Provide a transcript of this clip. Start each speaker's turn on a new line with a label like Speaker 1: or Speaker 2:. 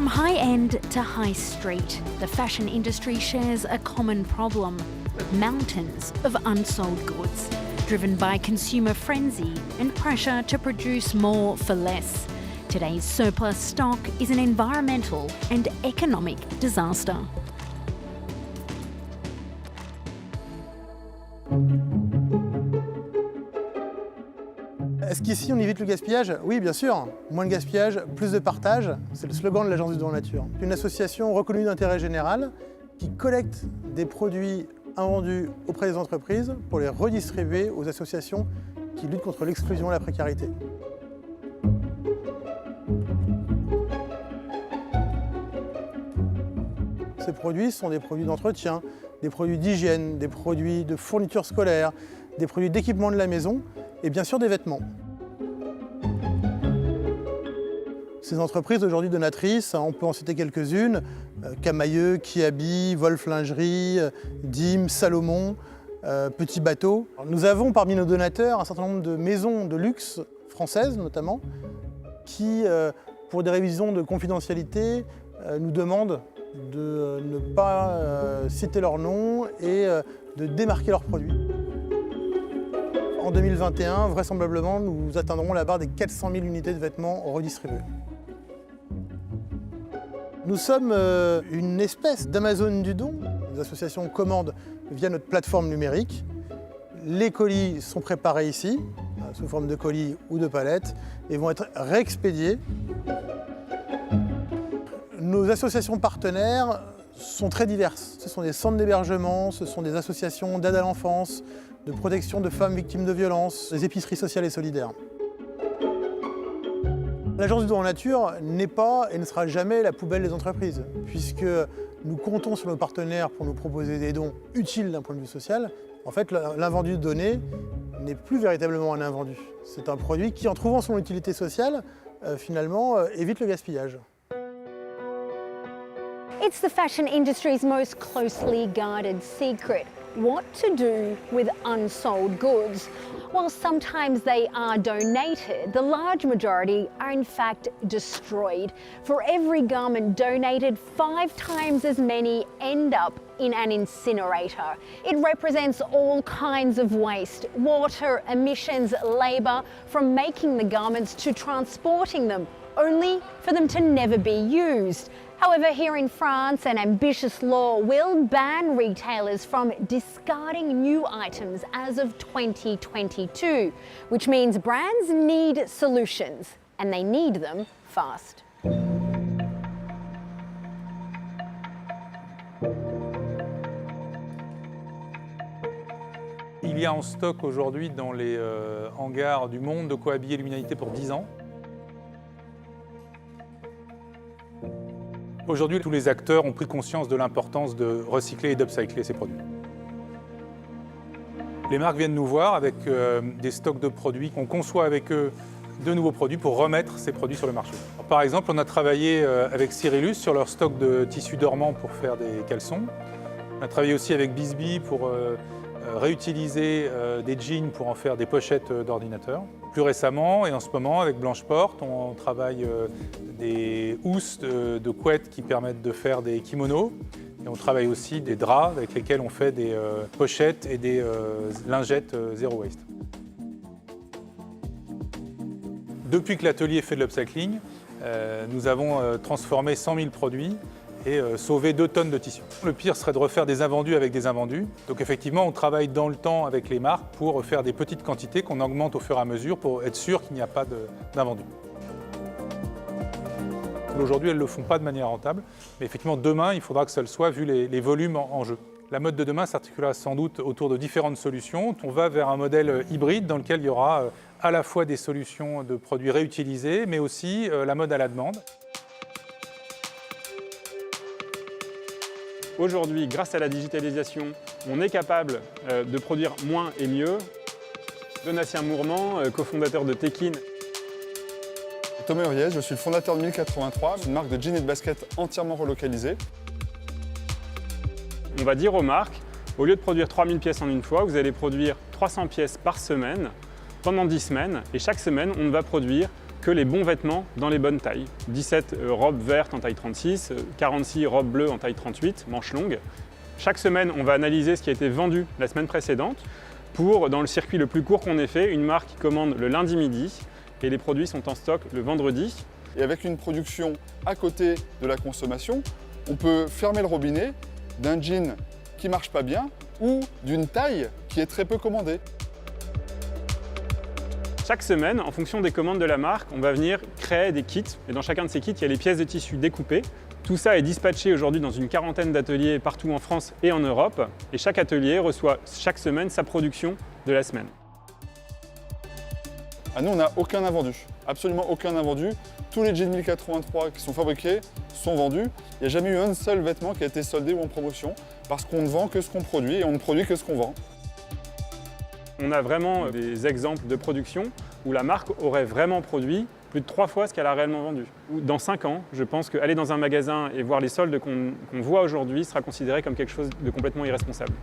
Speaker 1: From high-end to high street, the fashion industry shares a common problem: mountains of unsold goods, driven by consumer frenzy and pressure to produce more for less. Today's surplus stock is an environmental and economic disaster.
Speaker 2: Est-ce qu'ici on évite le gaspillage? Oui, bien sûr. Moins de gaspillage, plus de partage, c'est le slogan de l'Agence du Don Nature. Une association reconnue d'intérêt général qui collecte des produits invendus auprès des entreprises pour les redistribuer aux associations qui luttent contre l'exclusion et la précarité. Ces produits sont des produits d'entretien, des produits d'hygiène, des produits de fourniture scolaire, des produits d'équipement de la maison et bien sûr des vêtements. Ces entreprises aujourd'hui donatrices, on peut en citer quelques-unes, Camailleux, Kiabi, Wolf Lingerie, Dim, Salomon, Petit Bateau. Nous avons parmi nos donateurs un certain nombre de maisons de luxe françaises notamment, qui, pour des révisions de confidentialité, nous demandent de ne pas citer leur nom et de démarquer leurs produits. En 2021, vraisemblablement, nous atteindrons la barre des 400 000 unités de vêtements redistribués. Nous sommes une espèce d'Amazon du don. Les associations commandent via notre plateforme numérique. Les colis sont préparés ici, sous forme de colis ou de palettes, et vont être réexpédiés. Nos associations partenaires sont très diverses. Ce sont des centres d'hébergement, ce sont des associations d'aide à l'enfance, de protection de femmes victimes de violences, des épiceries sociales et solidaires. L'Agence du Don Nature n'est pas et ne sera jamais la poubelle des entreprises, puisque nous comptons sur nos partenaires pour nous proposer des dons utiles d'un point de vue social. En fait, l'invendu donné n'est plus véritablement un invendu. C'est un produit qui, en trouvant son utilité sociale, finalement, évite le gaspillage.
Speaker 3: It's the fashion industry's most closely guarded secret: what to do with unsold goods. While sometimes they are donated, the large majority are in fact destroyed. For every garment donated, 5 times as many end up in an incinerator. It represents all kinds of waste: water, emissions, labour, from making the garments to transporting them, only for them to never be used. However, here in France, an ambitious law will ban retailers from discarding new items as of 2022, which means brands need solutions, and they need them fast.
Speaker 4: Il y a en stock aujourd'hui dans les hangars du monde de quoi habiller l'humanité pour 10 ans. Aujourd'hui, tous les acteurs ont pris conscience de l'importance de recycler et d'upcycler ces produits. Les marques viennent nous voir avec des stocks de produits. On conçoit avec eux de nouveaux produits pour remettre ces produits sur le marché. Alors, par exemple, on a travaillé avec Cyrillus sur leur stock de tissus dormants pour faire des caleçons. On a travaillé aussi avec Bisbee pour réutiliser des jeans pour en faire des pochettes d'ordinateur. Plus récemment et en ce moment avec Blanche Porte, on travaille des housses de couettes qui permettent de faire des kimonos. Et on travaille aussi des draps avec lesquels on fait des pochettes et des lingettes zéro waste. Depuis que l'atelier fait de l'upcycling, nous avons transformé 100 000 produits et sauver 2 tonnes de tissu. Le pire serait de refaire des invendus avec des invendus. Donc effectivement, on travaille dans le temps avec les marques pour faire des petites quantités qu'on augmente au fur et à mesure pour être sûr qu'il n'y a pas d'invendus. Aujourd'hui, elles ne le font pas de manière rentable, mais effectivement, demain, il faudra que ça le soit vu les volumes en jeu. La mode de demain s'articulera sans doute autour de différentes solutions. On va vers un modèle hybride dans lequel il y aura à la fois des solutions de produits réutilisés, mais aussi la mode à la demande.
Speaker 5: Aujourd'hui, grâce à la digitalisation, on est capable de produire moins et mieux. Donatien Mourmand, cofondateur de Tekin.
Speaker 6: Thomas Huriez, je suis le fondateur de 1083, une marque de jeans et de baskets entièrement relocalisée.
Speaker 5: On va dire aux marques, au lieu de produire 3000 pièces en une fois, vous allez produire 300 pièces par semaine pendant 10 semaines. Et chaque semaine, on va produire que les bons vêtements dans les bonnes tailles. 17 robes vertes en taille 36, 46 robes bleues en taille 38, manches longues. Chaque semaine, on va analyser ce qui a été vendu la semaine précédente pour, dans le circuit le plus court qu'on ait fait, une marque commande le lundi midi et les produits sont en stock le vendredi.
Speaker 6: Et avec une production à côté de la consommation, on peut fermer le robinet d'un jean qui ne marche pas bien ou d'une taille qui est très peu commandée.
Speaker 5: Chaque semaine, en fonction des commandes de la marque, on va venir créer des kits. Et dans chacun de ces kits, il y a les pièces de tissu découpées. Tout ça est dispatché aujourd'hui dans une quarantaine d'ateliers partout en France et en Europe. Et chaque atelier reçoit chaque semaine sa production de la semaine.
Speaker 6: À nous, on n'a aucun invendu, absolument aucun invendu. Tous les jeans 1083 qui sont fabriqués sont vendus. Il n'y a jamais eu un seul vêtement qui a été soldé ou en promotion parce qu'on ne vend que ce qu'on produit et on ne produit que ce qu'on vend.
Speaker 5: On a vraiment des exemples de production où la marque aurait vraiment produit plus de 3 fois ce qu'elle a réellement vendu. Dans 5 ans, je pense qu'aller dans un magasin et voir les soldes qu'on voit aujourd'hui sera considéré comme quelque chose de complètement irresponsable.